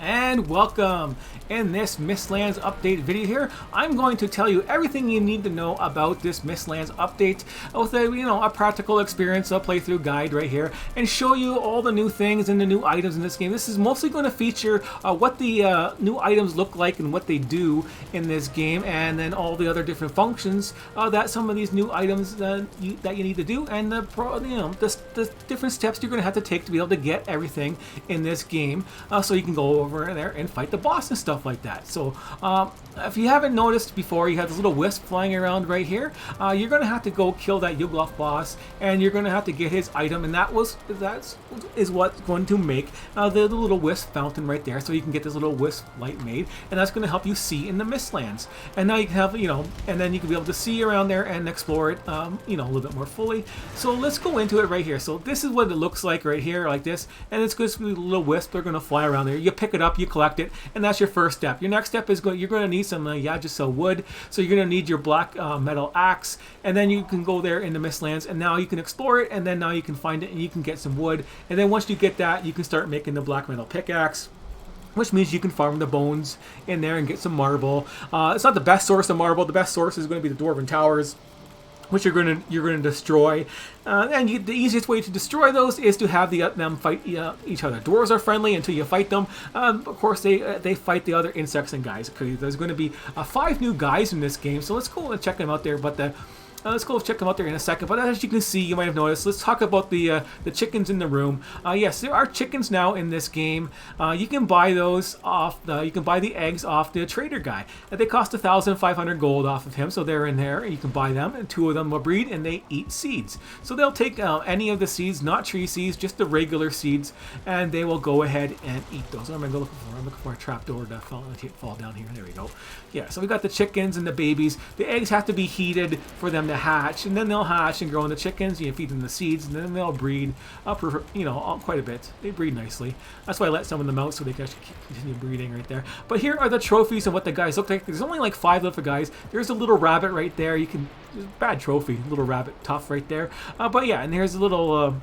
And welcome! In this Mistlands update video here, I'm going to tell you everything you need to know about this Mistlands update with a practical experience, a playthrough guide right here, and show you all the new things and the new items in this game. This is mostly going to feature what the new items look like and what they do in this game, and then all the other different functions that some of these new items that you need to do, and the different steps you're going to have to take to be able to get everything in this game, so you can go over there and fight the boss and stuff like that. So if you haven't noticed before, you have this little wisp flying around right here. You're going to have to go kill that Yugloth boss, and you're going to have to get his item, and that is what's going to make the little wisp fountain right there, so you can get this little wisp light made, and that's going to help you see in the Mistlands. And now you can have, and then you can be able to see around there and explore it, a little bit more fully. So let's go into it right here. So this is what it looks like right here, like this, and it's just a little wisp. They're going to fly around there. You pick it up, you collect it, and that's your first step. Your next step is you're going to need some Yggdrasil wood, so you're going to need your black metal axe, and then you can go there in the Mistlands, and now you can explore it, and then now you can find it, and you can get some wood, and then once you get that, you can start making the black metal pickaxe, which means you can farm the bones in there and get some marble. It's not the best source of marble. The best source is going to be the Dwarven Towers, which you're going to destroy, and the easiest way to destroy those is to have them fight each other. Dwarves are friendly until you fight them. Of course, they fight the other insects and guys. Okay, there's going to be 5 new guys in this game, so let's go and check them out there. But let's go check them out there in a second. But as you can see, you might have noticed, let's talk about the chickens in the room. Yes, there are chickens now in this game. You can buy those off you can buy the eggs off the trader guy. They cost 1,500 gold off of him, so they're in there. You can buy them, and 2 of them will breed, and they eat seeds. So they'll take any of the seeds, not tree seeds, just the regular seeds, and they will go ahead and eat those. What am I looking for? I'm looking for a trapdoor to fall down here. There we go. Yeah, so we got the chickens and the babies. The eggs have to be heated for them to hatch, and then they'll hatch and grow into chickens. You feed them the seeds, and then they'll breed quite a bit. They breed nicely. That's why I let some of them out, so they can actually continue breeding right there. But here are the trophies of what the guys look like. There's only like 5 little guys. There's a little rabbit right there. Bad trophy, little rabbit tough right there. But yeah, and here's a little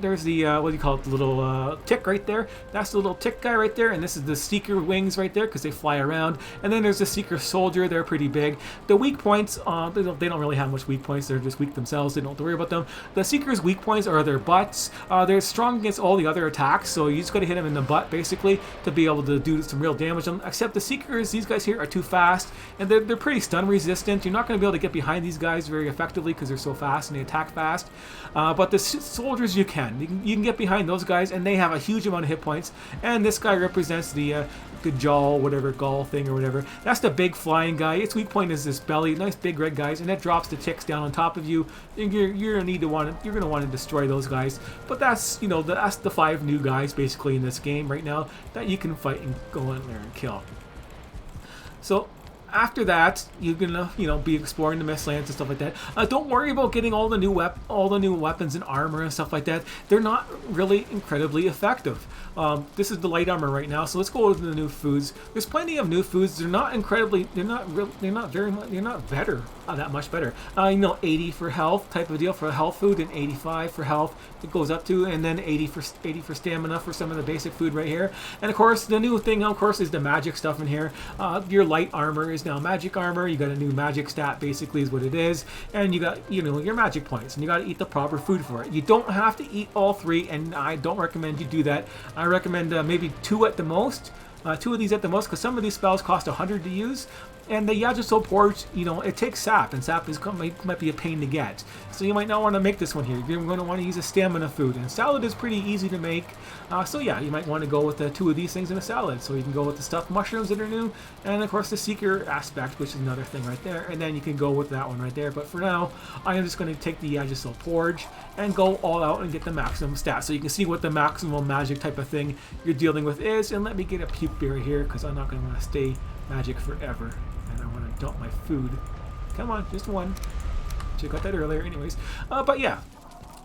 there's the what do you call it, the little tick right there. That's the little tick guy right there, and this is the seeker wings right there because they fly around. And then there's the seeker soldier. They're pretty big. The weak points, they don't really have much weak points. They're just weak themselves. They don't have to worry about them. The seekers' weak points are their butts. They're strong against all the other attacks, so you just got to hit them in the butt basically to be able to do some real damage. Except the seekers, these guys here are too fast, and they're pretty stun resistant. You're not going to be able to get behind these guys very effectively because they're so fast and they attack fast. But the soldiers you can. You can get behind those guys, and they have a huge amount of hit points. And this guy represents the jaw, whatever, gall thing or whatever. That's the big flying guy. Its weak point is this belly, nice big red guys, and that drops the ticks down on top of you. You're going to want to destroy those guys. But that's that's the 5 new guys basically in this game right now that you can fight and go in there and kill. So after that, you're gonna be exploring the Mistlands and stuff like that. Don't worry about getting all the new weapons and armor and stuff like that. They're not really incredibly effective. This is the light armor right now, so let's go over the new foods. There's plenty of new foods. They're not better, that much better. 80 for health type of deal for health food, and 85 for health. It goes up to, and then 80 for stamina for some of the basic food right here. And of course, the new thing, of course, is the magic stuff in here. Your light armor is now magic armor. You got a new magic stat, basically, is what it is, and you got your magic points, and you got to eat the proper food for it. You don't have to eat all 3, and I don't recommend you do that. I recommend maybe 2 at the most. 2 of these at the most, because some of these spells cost 100 to use. And the Yggdrasil porridge, it takes sap, and sap might be a pain to get. So you might not want to make this one here. You're going to want to use a stamina food, and salad is pretty easy to make. So yeah, you might want to go with 2 of these things in a salad. So you can go with the stuffed mushrooms that are new, and of course the seeker aspect, which is another thing right there. And then you can go with that one right there. But for now, I am just going to take the Yggdrasil porridge and go all out and get the maximum stats. So you can see what the maximum magic type of thing you're dealing with is. And let me get a puke berry here, because I'm not going to want to stay magic forever. And I want to dump my food. Come on, just one. Should have got that earlier anyways. But yeah,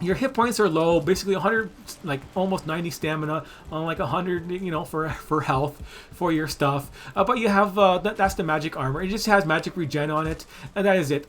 your hit points are low, basically 100, like almost 90 stamina, like 100, for health for your stuff. But you have that's the magic armor. It just has magic regen on it, and that is it.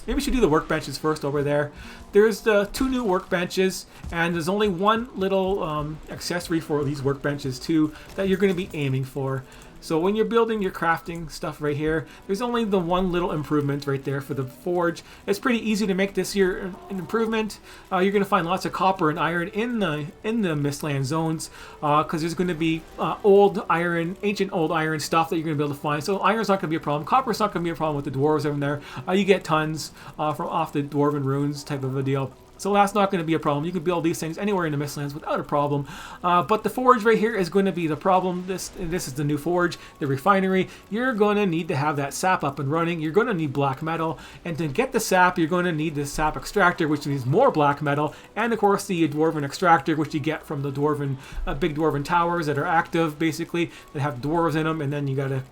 Maybe we should do the workbenches first over there. There's the 2 new workbenches, and there's only one little accessory for these workbenches too that you're going to be aiming for. So when you're building your crafting stuff right here, there's only the one little improvement right there for the forge. It's pretty easy to make this here an improvement. You're going to find lots of copper and iron in the Mistland zones because there's going to be old iron, ancient old iron stuff that you're going to be able to find. So iron's not going to be a problem. Copper's not going to be a problem with the dwarves over there. You get tons from off the dwarven runes type of a deal. So that's not going to be a problem. You can build these things anywhere in the Mistlands without a problem. But the forge right here is going to be the problem. This is the new forge, the refinery. You're going to need to have that sap up and running. You're going to need black metal. And to get the sap, you're going to need the sap extractor, which needs more black metal. And of course the dwarven extractor, which you get from the dwarven, big dwarven towers that are active, basically, that have dwarves in them. And then you got to,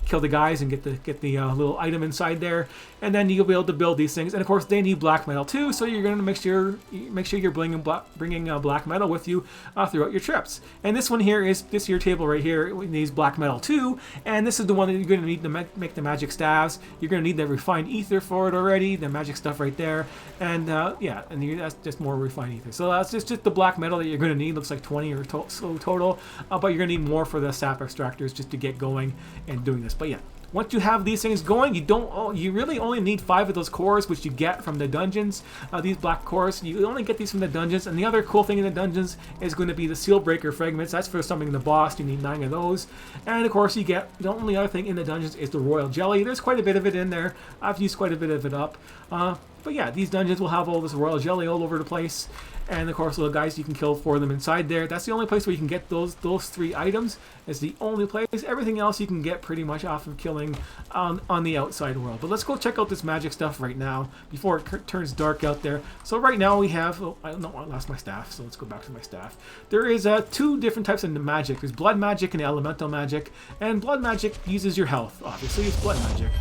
kill the guys and get the little item inside there. And then you'll be able to build these things. And of course they need black metal too. So you're going to make sure you're bringing black metal with you throughout your trips. And this one here is this here table right here. It needs black metal too, and this is the one that you're going to need to make the magic staves. You're going to need the refined ether for it already, the magic stuff right there, and yeah, and that's just more refined ether. So that's just the black metal that you're going to need. Looks like 20 or so total, but you're going to need more for the sap extractors just to get going and doing this. But yeah. Once you have these things going, you really only need 5 of those cores, which you get from the dungeons. These black cores, you only get these from the dungeons. And the other cool thing in the dungeons is going to be the seal breaker fragments. That's for summoning the boss. You need 9 of those. And of course, you get the only other thing in the dungeons is the royal jelly. There's quite a bit of it in there. I've used quite a bit of it up. But yeah, these dungeons will have all this royal jelly all over the place. And of course, little guys you can kill for them inside there. That's the only place where you can get those 3 items. It's the only place. Everything else you can get pretty much off of killing on the outside world. But let's go check out this magic stuff right now before it turns dark out there. So right now we have, I lost my staff, so let's go back to my staff. There is 2 different types of magic. There's blood magic and elemental magic. And blood magic uses your health. Obviously, it's blood magic.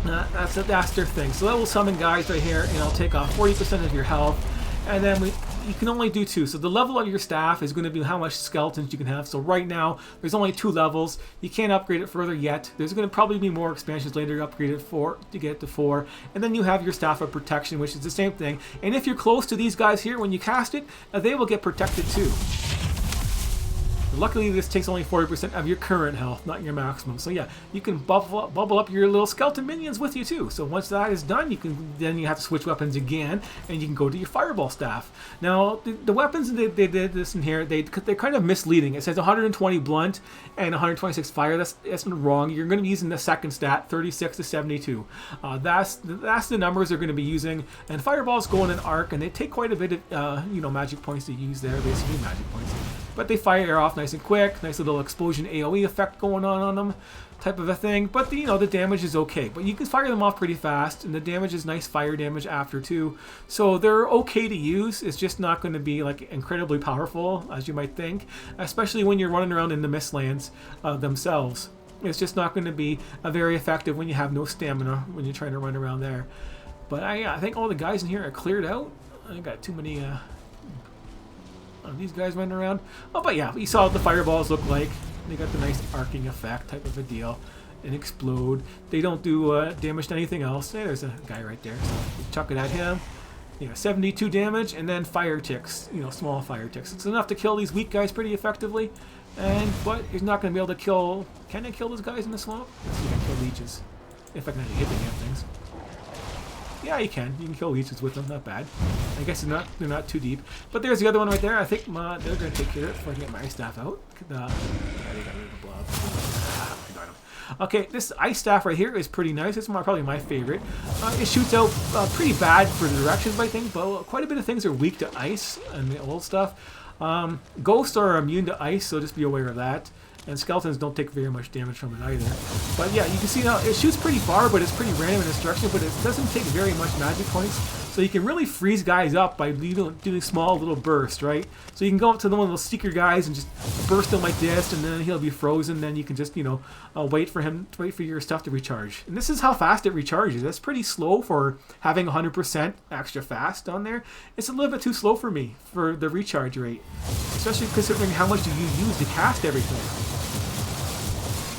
That's their thing. So that will summon guys right here, and it'll take off 40% of your health. And then you can only do 2. So the level of your staff is going to be how much skeletons you can have. So right now, there's only 2 levels. You can't upgrade it further yet. There's going to probably be more expansions later to upgrade it to get it to 4. And then you have your staff of protection, which is the same thing. And if you're close to these guys here, when you cast it, they will get protected too. Luckily, this takes only 40% of your current health, not your maximum. So yeah, you can bubble up your little skeleton minions with you too. So once that is done, then you have to switch weapons again, and you can go to your fireball staff. Now, the weapons they did this in here, they're kind of misleading. It says 120 blunt and 126 fire. That's wrong. You're going to be using the second stat, 36 to 72. That's the numbers they're going to be using. And fireballs go in an arc, and they take quite a bit of magic points to use there, basically magic points. But they fire off nice and quick, nice little explosion AoE effect going on them, type of a thing. But the damage is okay. But you can fire them off pretty fast, and the damage is nice fire damage after too. So they're okay to use. It's just not going to be like incredibly powerful as you might think, especially when you're running around in the Mistlands themselves. It's just not going to be very effective when you have no stamina when you're trying to run around there. But I think all the guys in here are cleared out. I got too many. These guys running around. Oh, but yeah, we saw what the fireballs look like. They got the nice arcing effect type of a deal and explode. They don't do damage to anything else. Hey, there's a guy right there. So we chuck it at him. 72 damage, and then fire ticks. Small fire ticks. It's enough to kill these weak guys pretty effectively. But he's not going to be able to kill. Can I kill those guys in the swamp? Let's see if I can kill leeches. If I can hit the damn things. Yeah, you can. You can kill leeches with them. Not bad. I guess they're not too deep. But there's the other one right there. I think they're going to take care of it before I get my staff out. Yeah, they got rid of the blob. I got him. Okay, this ice staff right here is pretty nice. It's probably my favorite. It shoots out pretty bad for the directions, I think, but quite a bit of things are weak to ice and the old stuff. Ghosts are immune to ice, so just be aware of that. And skeletons don't take very much damage from it either. But yeah, you can see now it shoots pretty far, but it's pretty random in its direction, but it doesn't take very much magic points. So you can really freeze guys up by doing small little bursts, right? So you can go up to one of those seeker guys and just burst him like this, and then he'll be frozen. Then you can just, wait for your stuff to recharge. And this is how fast it recharges. That's pretty slow for having 100% extra fast on there. It's a little bit too slow for me for the recharge rate, especially considering how much you use to cast everything.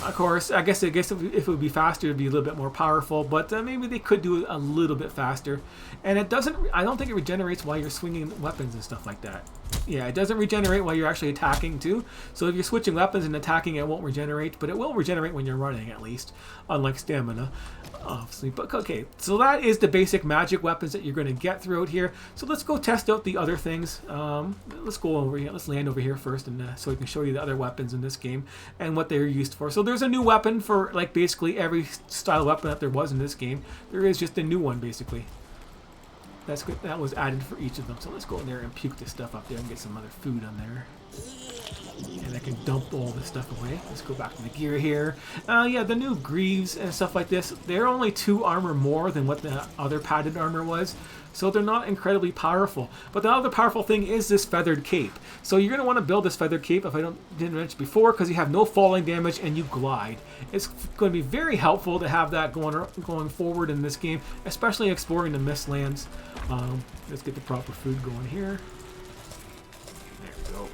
Of course, I guess if it would be faster, it'd be a little bit more powerful. But maybe they could do it a little bit faster. And it doesn't. I don't think it regenerates while you're swinging weapons and stuff like that. Yeah, it doesn't regenerate while you're actually attacking too. So if you're switching weapons and attacking, it won't regenerate. But it will regenerate when you're running, at least, unlike stamina, obviously. But okay, so that is the basic magic weapons that you're going to get throughout here. So let's go test out the other things. Let's go over here. Let's land over here first, and so I can show you the other weapons in this game and what they're used for. So there's a new weapon for like basically every style of weapon that there was in this game. There is just a new one basically. That's good. That was added for each of them. So let's go in there and puke this stuff up there and get some other food on there. And I can dump all this stuff away. Let's go back to the gear here. Yeah, the new greaves and stuff like this, they're only 2 armor more than what the other padded armor was. So they're not incredibly powerful. But the other powerful thing is this feathered cape. So you're going to want to build this feathered cape, if I didn't mention before, because you have no falling damage and you glide. It's going to be very helpful to have that going forward in this game, especially exploring the Mistlands. Let's get the proper food going here. There we go.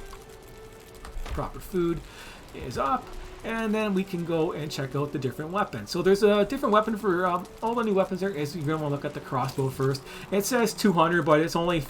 Proper food is up. And then we can go and check out the different weapons. So there's a different weapon for all the new weapons there is. You're going to want to look at the crossbow first. It says 200, but it's only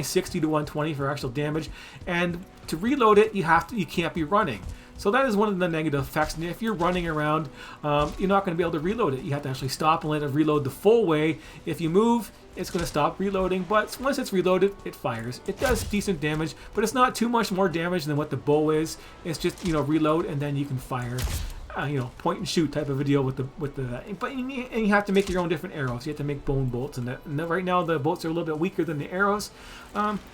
60 to 120 for actual damage. And to reload it, you can't be running. So that is one of the negative effects. And if you're running around, you're not going to be able to reload it. You have to actually stop and let it reload the full way. If you move, it's going to stop reloading. But once it's reloaded, it fires. It does decent damage, but it's not too much more damage than what the bow is. It's just, reload and then you can fire. Point and shoot type of a deal with the but you have to make your own different arrows. You have to make bone bolts, and right now the bolts are a little bit weaker than the arrows.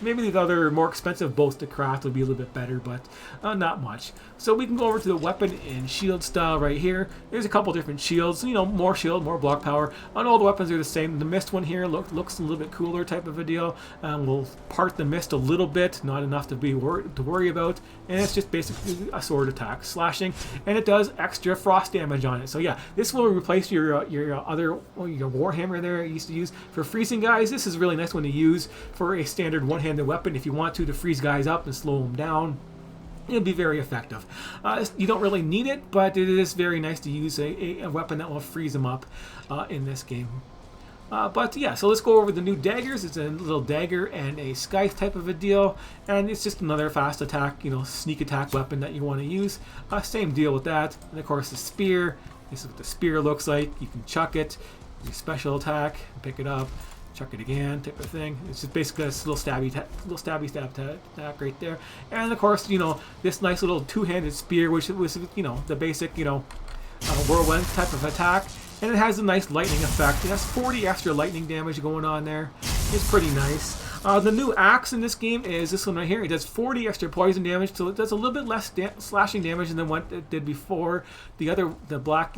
Maybe the other more expensive bolts to craft would be a little bit better, but not much. So we can go over to the weapon and shield style right here. There's a couple different shields. More shield, more block power. And all the weapons are the same. The mist one here looks a little bit cooler type of a deal. We'll part the mist a little bit, not enough to worry about. And it's just basically a sword attack, slashing, and it does extra frost damage on it. So yeah, this will replace your warhammer there you used to use for freezing guys. This is a really nice one to use for a standard one-handed weapon if you want to freeze guys up and slow them down. It'll be very effective. You don't really need it, but it is very nice to use a weapon that will freeze them up in this game. But yeah, so let's go over the new daggers. It's a little dagger and a scythe type of a deal, and it's just another fast attack, sneak attack weapon that you want to use. Same deal with that. And of course the spear. This is what the spear looks like. You can chuck it, your special attack, pick it up, chuck it again, type of thing. It's just basically a little stabby stab attack right there. And of course, this nice little two-handed spear, which was the basic whirlwind type of attack. And it has a nice lightning effect. It has 40 extra lightning damage going on there. It's pretty nice. The new axe in this game is this one right here. It does 40 extra poison damage, so it does a little bit less slashing damage than what it did before. The black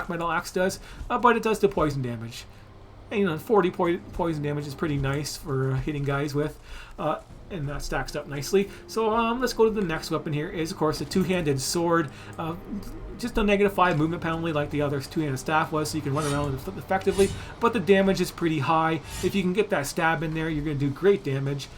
metal axe does, but it does the poison damage. And 40 poison damage is pretty nice for hitting guys with. And that stacks up nicely. So let's go to the next weapon here. Is of course a two-handed sword. Just a -5 movement penalty like the other two-handed staff was, so you can run around effectively. But the damage is pretty high. If you can get that stab in there, you're going to do great damage.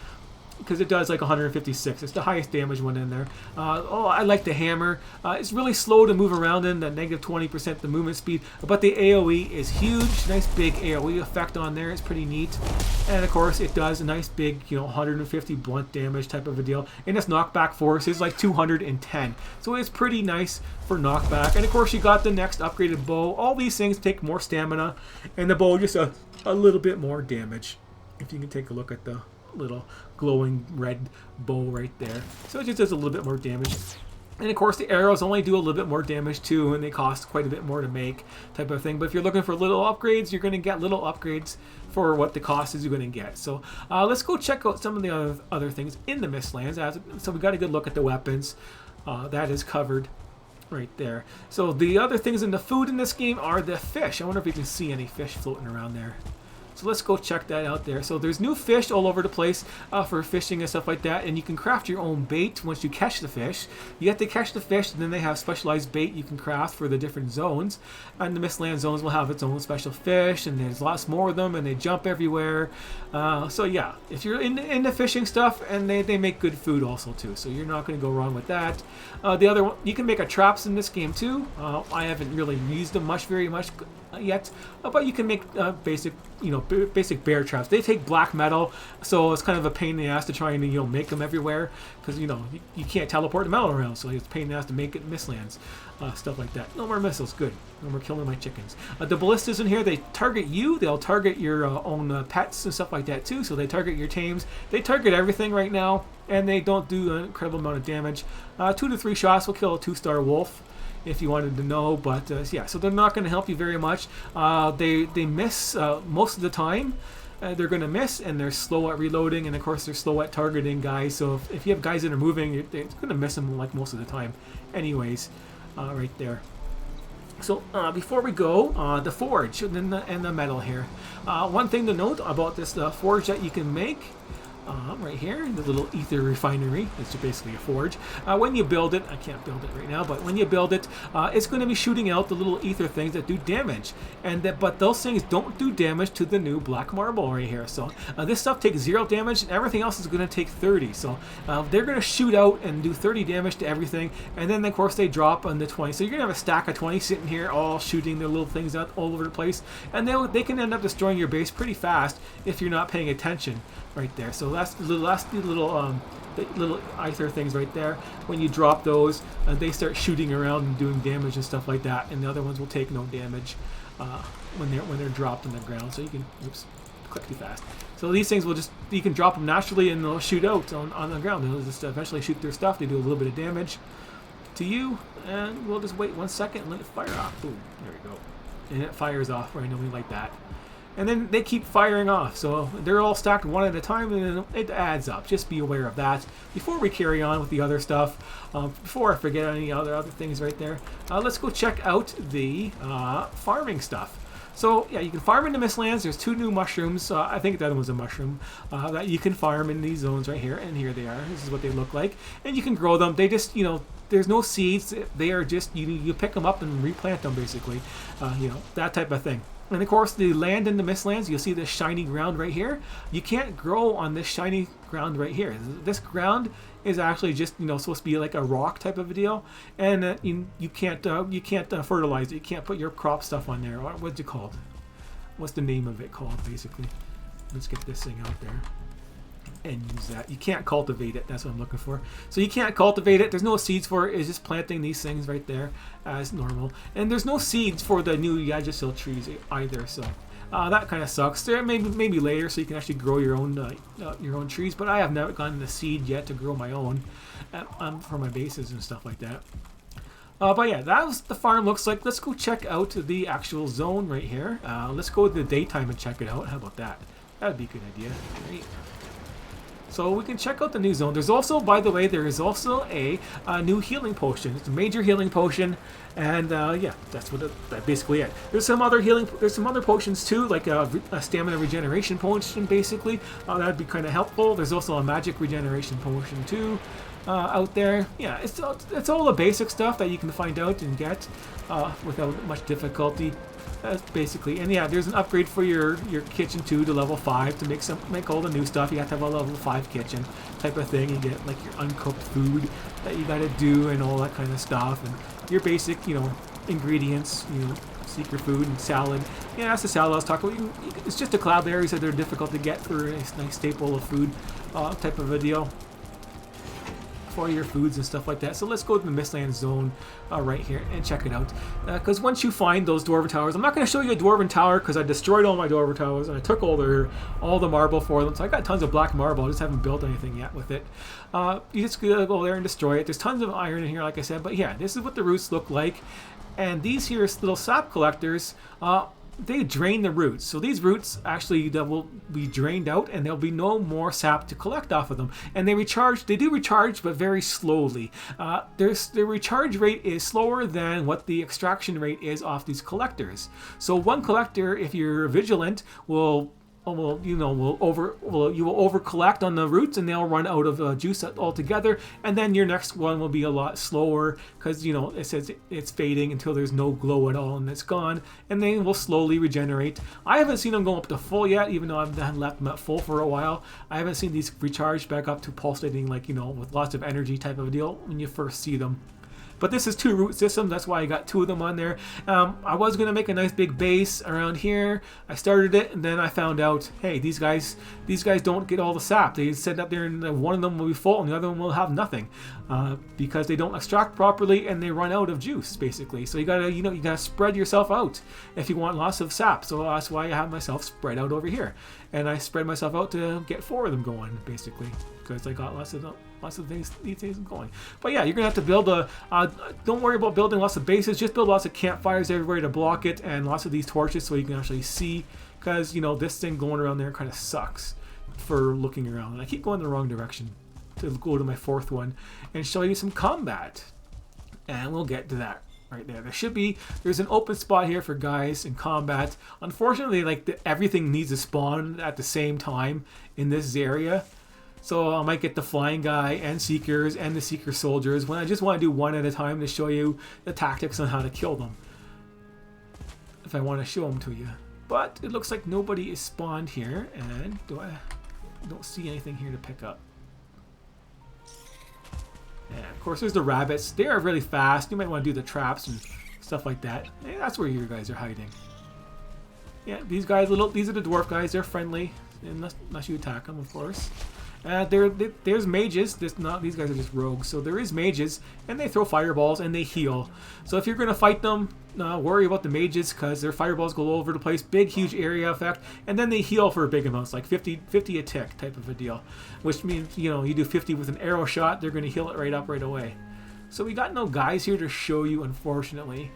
Because it does like 156. It's the highest damage one in there. I like the hammer. It's really slow to move around in, the -20% the movement speed. But the AoE is huge. Nice big AoE effect on there. It's pretty neat. And of course it does a nice big 150 blunt damage type of a deal. And its knockback force is like 210. So it's pretty nice for knockback. And of course you got the next upgraded bow. All these things take more stamina. And the bow just a little bit more damage. If you can take a look at the little glowing red bow right there. So it just does a little bit more damage. And of course the arrows only do a little bit more damage too, and they cost quite a bit more to make type of thing. But if you're looking for little upgrades, you're going to get little upgrades for what the cost is you're going to get. So let's go check out some of the other things in the Mistlands. So we got a good look at the weapons. That is covered right there. So the other things in the food in this game are the fish. I wonder if you can see any fish floating around there. So let's go check that out there. So there's new fish all over the place for fishing and stuff like that, and you can craft your own bait once you catch the fish. You have to catch the fish, and then they have specialized bait you can craft for the different zones. And the Mistlands zones will have its own special fish, and there's lots more of them, and they jump everywhere. So yeah, if you're into fishing stuff, and they make good food also too, so you're not going to go wrong with that. The other one, you can make traps in this game too. I haven't really used them very much yet, but you can make basic bear traps. They take black metal, so it's kind of a pain in the ass to try and make them everywhere, because you can't teleport the metal around, so it's a pain in the ass to make it Mistlands. Stuff like that. No more missiles, good. No more killing my chickens. The ballistas in here, they target you. They'll target your own pets and stuff like that too. So they target your tames. They target everything right now, and they don't do an incredible amount of damage. 2 to 3 shots will kill a 2-star wolf, if you wanted to know. But yeah, so they're not going to help you very much. They miss most of the time. They're going to miss, and they're slow at reloading, and of course they're slow at targeting guys. So if you have guys that are moving, they're going to miss them like most of the time. Anyways. Right there. So before we go, the forge and the metal here. One thing to note about this forge that you can make right here, the little ether refinery. It's basically a forge. When you build it, I can't build it right now, but when you build it, it's going to be shooting out the little ether things that do damage, but those things don't do damage to the new black marble right here. So this stuff takes 0 damage, and everything else is going to take 30. So they're going to shoot out and do 30 damage to everything, and then of course they drop on the 20. So you're going to have a stack of 20 sitting here, all shooting their little things out all over the place, and they can end up destroying your base pretty fast if you're not paying attention. Right there. So that's the little ether things right there. When you drop those, they start shooting around and doing damage and stuff like that. And the other ones will take no damage when they're dropped on the ground. So you can, click too fast. So these things you can drop them naturally, and they'll shoot out on the ground. They'll just eventually shoot their stuff. They do a little bit of damage to you, and we'll just wait 1 second and let it fire off. Boom. There we go. And it fires off randomly like that. And then they keep firing off, so they're all stacked one at a time, and it adds up. Just be aware of that before we carry on with the other stuff. Before I forget any other things right there, let's go check out the farming stuff. So yeah, you can farm in the Mistlands. There's 2 new mushrooms. I think that was a mushroom that you can farm in these zones right here, and here they are. This is what they look like, and you can grow them. They just there's no seeds. They are just you pick them up and replant them basically. That type of thing. And of course, the land in the Mistlands, you'll see this shiny ground right here. You can't grow on this shiny ground right here. This ground is actually just supposed to be like a rock type of a deal, and you can't fertilize it. You can't put your crop stuff on there. What's it called? What's the name of it called? Basically, let's get this thing out there and use that. You can't cultivate it. That's what I'm looking for. So you can't cultivate it. There's no seeds for it. It's just planting these things right there as normal. And there's no seeds for the new Yggdrasil trees either. So that kind of sucks. There maybe later, so you can actually grow your own trees. But I have never gotten the seed yet to grow my own for my bases and stuff like that. But yeah, that was the farm looks like. Let's go check out the actual zone right here. Let's go to the daytime and check it out. How about that? That would be a good idea. Great. So we can check out the new zone. There's also, by the way, there is also a new healing potion. It's a major healing potion, and yeah, that's basically it. There's some other potions too, like a stamina regeneration potion, basically. That would be kind of helpful. There's also a magic regeneration potion too out there. Yeah, it's all the basic stuff that you can find out and get without much difficulty. That's basically, and yeah, there's an upgrade for your kitchen too to level 5 to make all the new stuff. You have to have a level 5 kitchen type of thing. You get like your uncooked food that you got to do and all that kind of stuff, and your basic ingredients. Secret food and salad. Yeah, that's the salad I was talking about. It's just the cloud berries that are difficult to get for a nice staple of food type of a deal for your foods and stuff like that. So let's go to the Mistlands zone right here and check it out. Because once you find those dwarven towers, I'm not going to show you a dwarven tower because I destroyed all my dwarven towers and I took all the marble for them. So I got tons of black marble. I just haven't built anything yet with it. You just go there and destroy it. There's tons of iron in here, like I said. But yeah, this is what the roots look like. And these here little sap collectors, they drain the roots. So these roots actually will be drained out, and there'll be no more sap to collect off of them. And they do recharge, but very slowly. Their recharge rate is slower than what the extraction rate is off these collectors. So one collector, if you're vigilant, will you will over collect on the roots, and they'll run out of juice altogether. And then your next one will be a lot slower because it says it's fading until there's no glow at all and it's gone, and they will slowly regenerate. I haven't seen them go up to full yet, even though I've left them at full for a while. I haven't seen these recharge back up to pulsating with lots of energy type of a deal when you first see them. But this is 2 root systems, that's why I got 2 of them on there. I was going to make a nice big base around here. I started it, and then I found out, hey, these guys don't get all the sap. They said that one of them will be full and the other one will have nothing, because they don't extract properly and they run out of juice, basically. So you gotta spread yourself out if you want lots of sap. So that's why I have myself spread out over here, and I spread myself out to get 4 of them going, basically, because I got lots of these things going. But yeah, you're gonna have to build don't worry about building lots of bases, just build lots of campfires everywhere to block it, and lots of these torches so you can actually see, because this thing going around there kind of sucks for looking around. And I keep going the wrong direction to go to my 4th one and show you some combat, and we'll get to that right there. There's an open spot here for guys in combat. Unfortunately, everything needs to spawn at the same time in this area. So I might get the flying guy and seekers and the seeker soldiers when I just want to do one at a time to show you the tactics on how to kill them, if I want to show them to you. But it looks like nobody is spawned here, and I don't see anything here to pick up. And of course there's the rabbits. They are really fast. You might want to do the traps and stuff like that. And that's where you guys are hiding. Yeah, these are the dwarf guys. They're friendly, unless you attack them, of course. There's mages. These guys are just rogues. So there is mages, and they throw fireballs and they heal. So if you're going to fight them, worry about the mages, because their fireballs go all over the place, big huge area effect, and then they heal for big amounts, like 50 a tick type of a deal, which means you do 50 with an arrow shot, they're going to heal it right up right away. So we got no guys here to show you, unfortunately.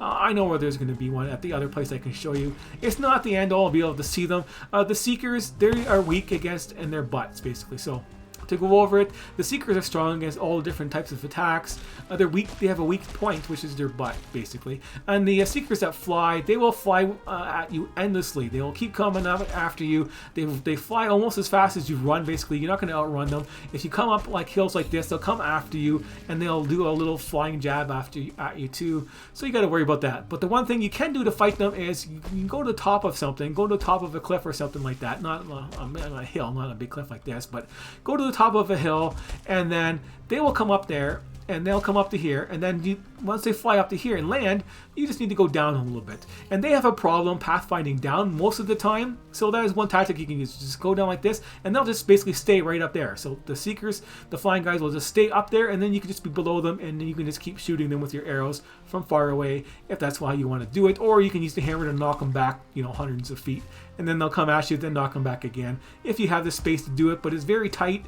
I know where there's going to be one at the other place I can show you. It's not the end all, I'll be able to see them. The Seekers, they are weak against, and their butts, basically. So to go over it, the Seekers are strong against all different types of attacks. They're weak. They have a weak point, which is their butt, basically. And the Seekers that fly, they will fly at you endlessly. They will keep coming up after you. They fly almost as fast as you run, basically. You're not going to outrun them. If you come up like hills like this, they'll come after you, and they'll do a little flying jab at you too. So you got to worry about that. But the one thing you can do to fight them is you can go to the top of something, go to the top of a cliff or something like that. Not a hill, not a big cliff like this, but go to the top of a hill, and then they will come up there, and they'll come up to here, and then once they fly up to here and land, you just need to go down a little bit. And they have a problem pathfinding down most of the time, so that is one tactic you can use. Just go down like this, and they'll just basically stay right up there. So the Seekers, the flying guys, will just stay up there, and then you can just be below them, and then you can just keep shooting them with your arrows from far away, if that's why you want to do it. Or you can use the hammer to knock them back, hundreds of feet, and then they'll come at you, then knock them back again, if you have the space to do it. But it's very tight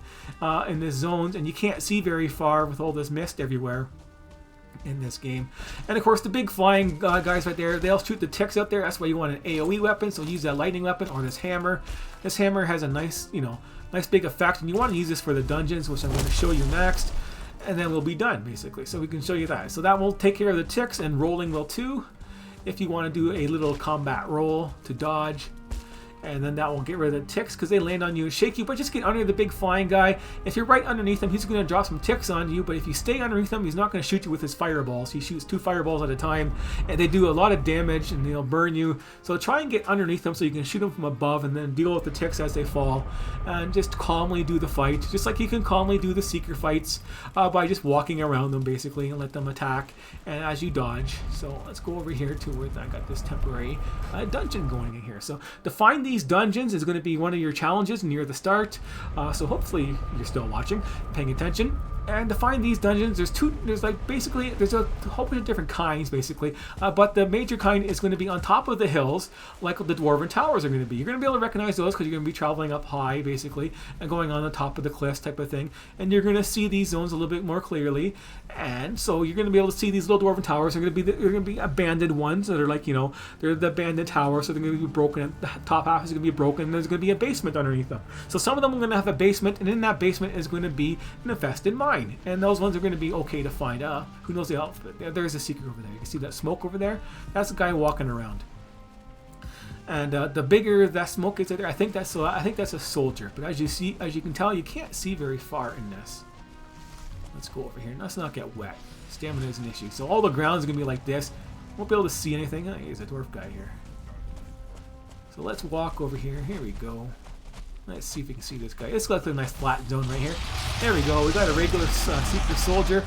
in this zones, and you can't see very far with all this mist everywhere in this game. And of course the big flying guys right there, they'll shoot the ticks out there. That's why you want an AoE weapon, so use that lightning weapon or this hammer. This hammer has a nice big effect, and you want to use this for the dungeons, which I'm going to show you next, and then we'll be done, basically. So we can show you that. So that will take care of the ticks, and rolling will too, if you want to do a little combat roll to dodge. And then that will get rid of the ticks, because they land on you and shake you. But just get under the big flying guy. If you're right underneath him, he's going to drop some ticks on you. But if you stay underneath him, he's not going to shoot you with his fireballs. He shoots 2 fireballs at a time, and they do a lot of damage, and they'll burn you. So try and get underneath them so you can shoot them from above, and then deal with the ticks as they fall. And just calmly do the fight, just like you can calmly do the Seeker fights by just walking around them, basically, and let them attack and as you dodge. So let's go over here to where I got this temporary dungeon going in here. So to find these dungeons is going to be one of your challenges near the start, so hopefully you're still watching, paying attention. And to find these dungeons, there's a whole bunch of different kinds, basically, but the major kind is going to be on top of the hills, like the Dwarven Towers are going to be. You're going to be able to recognize those because you're going to be traveling up high, basically, and going on the top of the cliffs type of thing, and you're going to see these zones a little bit more clearly. And so you're going to be able to see these little Dwarven Towers. They're going to be abandoned ones that are like, they're the abandoned towers, so they're going to be broken. The top half is going to be broken, and there's going to be a basement underneath them. So some of them are going to have a basement, and in that basement is going to be an infested mine. And those ones are going to be okay to find. Who knows the outfit? There's a Seeker over there. You can see that smoke over there? That's a guy walking around. And the bigger that smoke is there, I think that's a soldier. But as you can tell, you can't see very far in this. Let's go over here. Let's not get wet. Stamina is an issue. So all the ground is gonna be like this. Won't be able to see anything. Oh, here's a dwarf guy here. So let's walk over here. Here we go. Let's see if we can see this guy. It's got a nice flat zone right here. There we go. We got a regular secret soldier.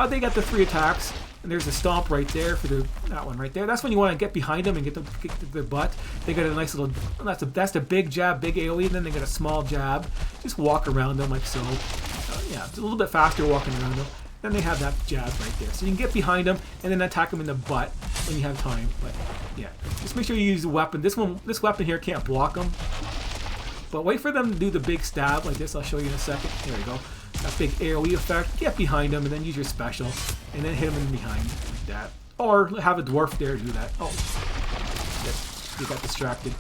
They got the 3 attacks. And there's a stomp right there for that one right there. That's when you want to get behind them and get them kick their butt. They got a nice little. That's the big jab, big AOE. And then they got a small jab. Just walk around them like so. Yeah, it's a little bit faster walking around them. Then they have that jab right there. So you can get behind them and then attack them in the butt when you have time. But yeah, just make sure you use the weapon. This weapon here can't block them. But wait for them to do the big stab like this. I'll show you in a second. There we go. That big AoE effect. Get behind them and then use your special. And then hit them in behind like that. Or have a dwarf there do that. Oh. You got distracted.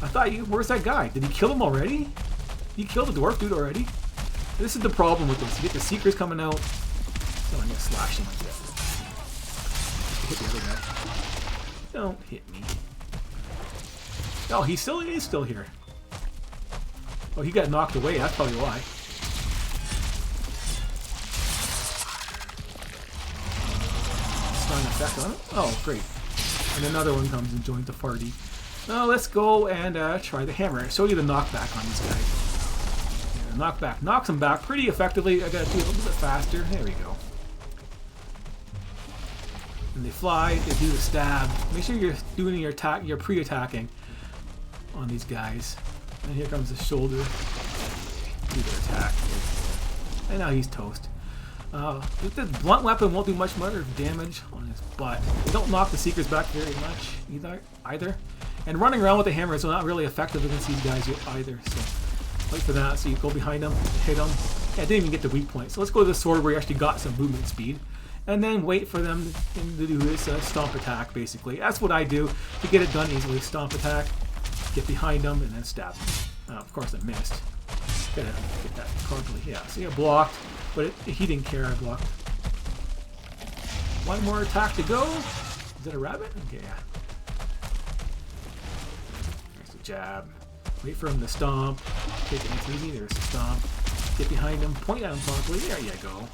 I thought where's that guy? Did he kill him already? He killed the dwarf dude already? This is the problem with this. You get the seekers coming out. Oh, I'm gonna slash him like that. Hit the other guy. Don't hit me. Oh, he's still here. Oh, he got knocked away. That's probably why. Stun effect on it. Oh, great. And another one comes and joins the party. Now let's go and try the hammer. Show you the knockback on these guys. Yeah, knockback knocks them back pretty effectively. I gotta do it a little bit faster. There we go. And they fly, they do the stab. Make sure you're doing your pre-attacking on these guys. And here comes the shoulder. Do their attack. And now he's toast. The blunt weapon won't do much more damage on his butt. They don't knock the seekers back very much either. And running around with the hammer is not really effective against these guys either. So wait for that. So you go behind them, hit them. Yeah, I didn't even get the weak point. So let's go to the sword where you actually got some movement speed. And then wait for them to do this stomp attack, basically. That's what I do to get it done easily. Stomp attack, get behind them, and then stab them. Of course, I missed. Gotta get that properly. Yeah, so you blocked, but he didn't care I blocked. One more attack to go. Is that a rabbit? Okay, yeah. There's the jab. Wait for him to stomp. Take it nice and easy. There's the stomp. Get behind him. Point at him properly. There you go.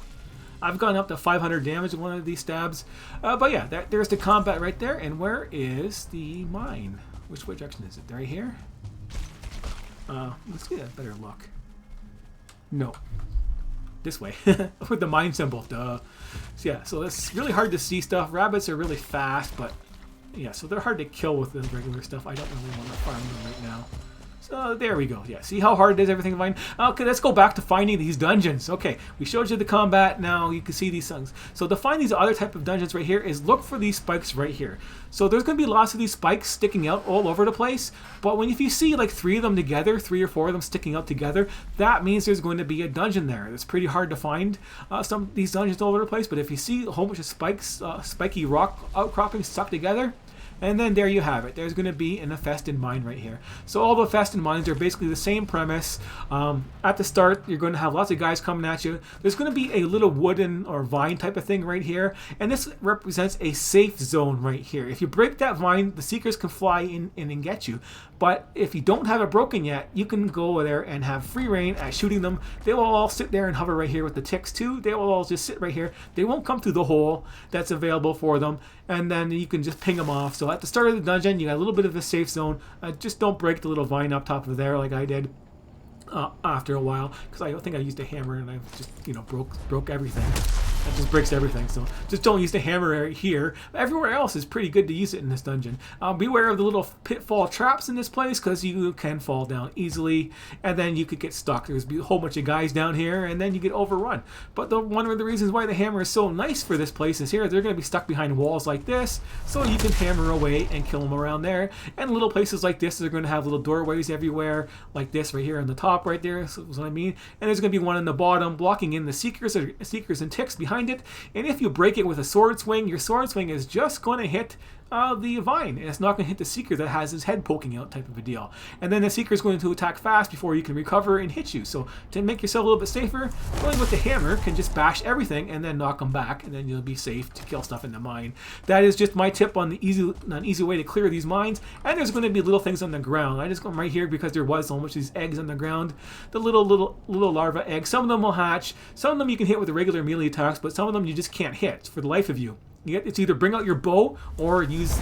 I've gone up to 500 damage in one of these stabs. But yeah, there's the combat right there. And where is the mine? Which direction is it? Right here? Let's get a better look. No. This way. With the mine symbol. Duh. So yeah, so it's really hard to see stuff. Rabbits are really fast, but yeah, so they're hard to kill with the regular stuff. I don't really want to farm them right now. So there we go. Yeah, see how hard it is, everything to find? Okay, let's go back to finding these dungeons. Okay, we showed you the combat. Now you can see these things. So to find these other type of dungeons right here is look for these spikes right here. So there's going to be lots of these spikes sticking out all over the place. But if you see like 3 of them together, 3 or 4 of them sticking out together, that means there's going to be a dungeon there. It's pretty hard to find some of these dungeons all over the place. But if you see a whole bunch of spikes, spiky rock outcroppings stuck together, and then there you have it. There's going to be an infested mine right here. So all the infested mines are basically the same premise. At the start, you're going to have lots of guys coming at you. There's going to be a little wooden or vine type of thing right here. And this represents a safe zone right here. If you break that vine, the seekers can fly in and get you. But if you don't have it broken yet, you can go there and have free reign at shooting them. They will all sit there and hover right here with the ticks too. They will all just sit right here. They won't come through the hole that's available for them. And then you can just ping them off. So at the start of the dungeon, you got a little bit of a safe zone. Just don't break the little vine up top of there like I did after a while. Because I think I used a hammer and I just, broke everything. That just breaks everything. So just don't use the hammer here. Everywhere else is pretty good to use it in this dungeon. Beware of the little pitfall traps in this place because you can fall down easily and then you could get stuck. There's a whole bunch of guys down here and then you get overrun. But one of the reasons why the hammer is so nice for this place is here. They're going to be stuck behind walls like this, so you can hammer away and kill them around there. And little places like this are going to have little doorways everywhere like this right here on the top right there. So that's what I mean. And there's going to be one in the bottom blocking in the seekers and ticks behind it, and if you break it with a sword swing, your sword swing is just going to hit the vine, and it's not going to hit the Seeker that has his head poking out, type of a deal. And then the Seeker is going to attack fast before you can recover and hit you. So to make yourself a little bit safer, going with the hammer can just bash everything and then knock them back, and then you'll be safe to kill stuff in the mine. That is just my tip on an easy way to clear these mines. And there's going to be little things on the ground. I just go right here because there was so much these eggs on the ground. The little larva eggs. Some of them will hatch. Some of them you can hit with the regular melee attacks, but some of them you just can't hit for the life of you. It's either bring out your bow or use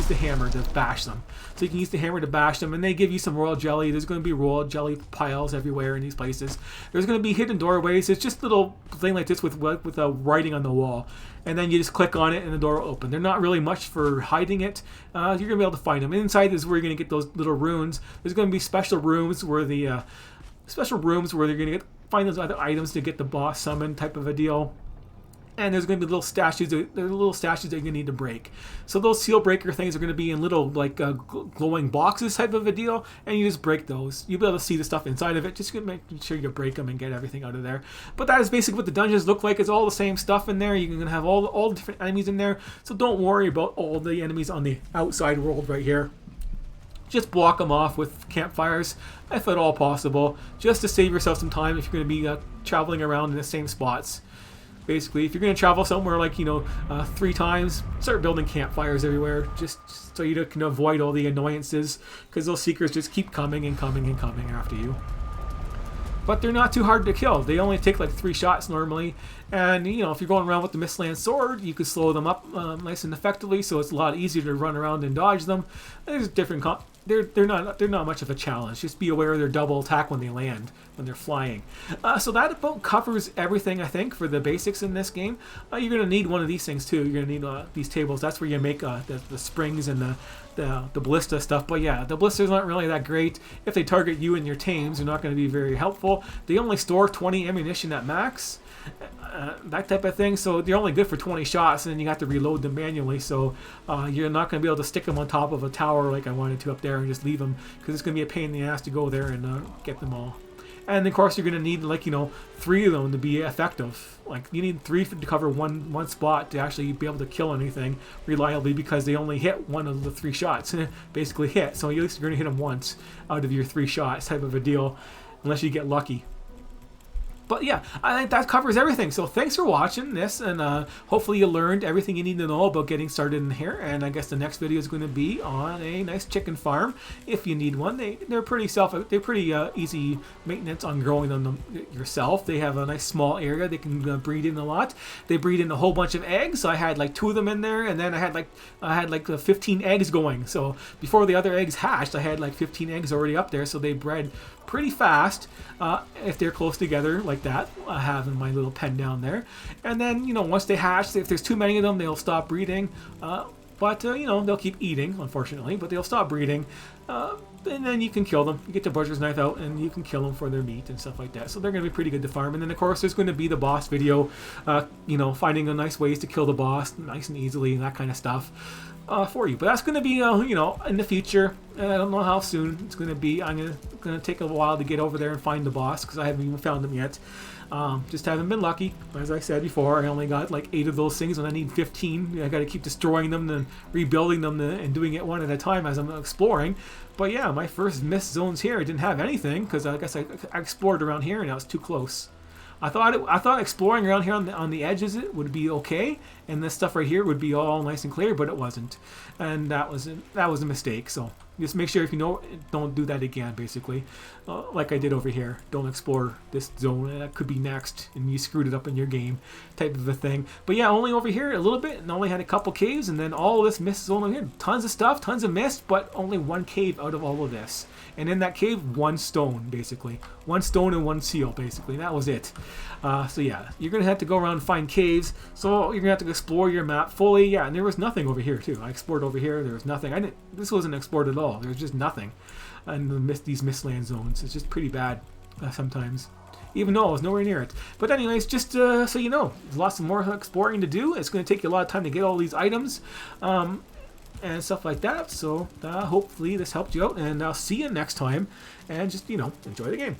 the hammer to bash them. So you can use the hammer to bash them, and they give you some royal jelly. There's going to be royal jelly piles everywhere in these places. There's going to be hidden doorways. It's just a little thing like this with writing on the wall. And then you just click on it and the door will open. They're not really much for hiding it. You're going to be able to find them. Inside is where you're going to get those little runes. There's going to be special rooms where they're going to find those other items to get the boss summoned, type of a deal. And there's going to be little statues that you're going to need to break. So those seal breaker things are going to be in little glowing boxes, type of a deal, and you just break those. You'll be able to see the stuff inside of it. Just make sure you break them and get everything out of there. But that is basically what the dungeons look like. It's all the same stuff in there. You're going to have all the different enemies in there. So don't worry about all the enemies on the outside world right here. Just block them off with campfires, if at all possible, just to save yourself some time if you're going to be traveling around in the same spots. Basically, if you're going to travel somewhere 3 times, start building campfires everywhere, just so you can avoid all the annoyances, because those Seekers just keep coming and coming and coming after you. But they're not too hard to kill. They only take 3 shots normally, and if you're going around with the Mistlands sword, you can slow them up nice and effectively, so it's a lot easier to run around and dodge them. There's different. They're not much of a challenge. Just be aware of their double attack when they land, when they're flying. So that about covers everything, I think, for the basics in this game. You're going to need one of these things too. You're going to need these tables. That's where you make the springs and the ballista stuff. But yeah, the ballistas aren't really that great. If they target you and your tames, they're not going to be very helpful. They only store 20 ammunition at max. That type of thing, so they're only good for 20 shots, and then you have to reload them manually, so you're not going to be able to stick them on top of a tower like I wanted to up there and just leave them, because it's going to be a pain in the ass to go there and get them all. And of course you're going to need 3 of them to be effective. You need 3 to cover one spot to actually be able to kill anything reliably, because they only hit one of the 3 shots. Basically hit, so at least you're going to hit them once out of your 3 shots, type of a deal, unless you get lucky. But yeah, I think that covers everything. So thanks for watching this, and hopefully you learned everything you need to know about getting started in here. And I guess the next video is going to be on a nice chicken farm, if you need one. They're pretty easy maintenance on growing them yourself. They have a nice small area. They can breed in a lot. They breed in a whole bunch of eggs. So I had 2 of them in there, and then I had 15 eggs going. So before the other eggs hatched, I had 15 eggs already up there. So they bred pretty fast if they're close together like that I have in my little pen down there. And then once they hatch, if there's too many of them, they'll stop breeding, but they'll keep eating, unfortunately, but they'll stop breeding, and then you can kill them. You get the butcher's knife out and you can kill them for their meat and stuff like that. So they're going to be pretty good to farm. And then of course there's going to be the boss video, finding the nice ways to kill the boss nice and easily and that kind of stuff for you. But that's going to be in the future. I don't know how soon it's going to be. I'm going to take a while to get over there and find the boss, because I haven't even found him yet. Just haven't been lucky. As I said before, I only got 8 of those things when I need 15. I got to keep destroying them and rebuilding them and doing it one at a time as I'm exploring. But yeah, my first mist zones here, I didn't have anything, because I guess I explored around here and I was too close. I thought exploring around here on the edges it would be okay, and this stuff right here would be all nice and clear, but it wasn't, and that was a mistake. So just make sure, if don't do that again. Basically, like I did over here. Don't explore this zone. That could be next, and you screwed it up in your game, type of a thing. But yeah, only over here a little bit, and only had a couple caves, and then all this mist zone over here. Tons of stuff, tons of mist, but only 1 cave out of all of this. And in that cave, 1 stone, basically. 1 stone and 1 seal, basically. And that was it. So yeah, you're going to have to go around and find caves. So you're going to have to explore your map fully. Yeah, and there was nothing over here, too. I explored over here. There was nothing. This wasn't explored at all. There was just nothing in these Mistland zones. It's just pretty bad sometimes, even though I was nowhere near it. But anyways, just so you know, there's lots of more exploring to do. It's going to take you a lot of time to get all these items. And stuff like that. So hopefully this helped you out, and I'll see you next time, and just enjoy the game.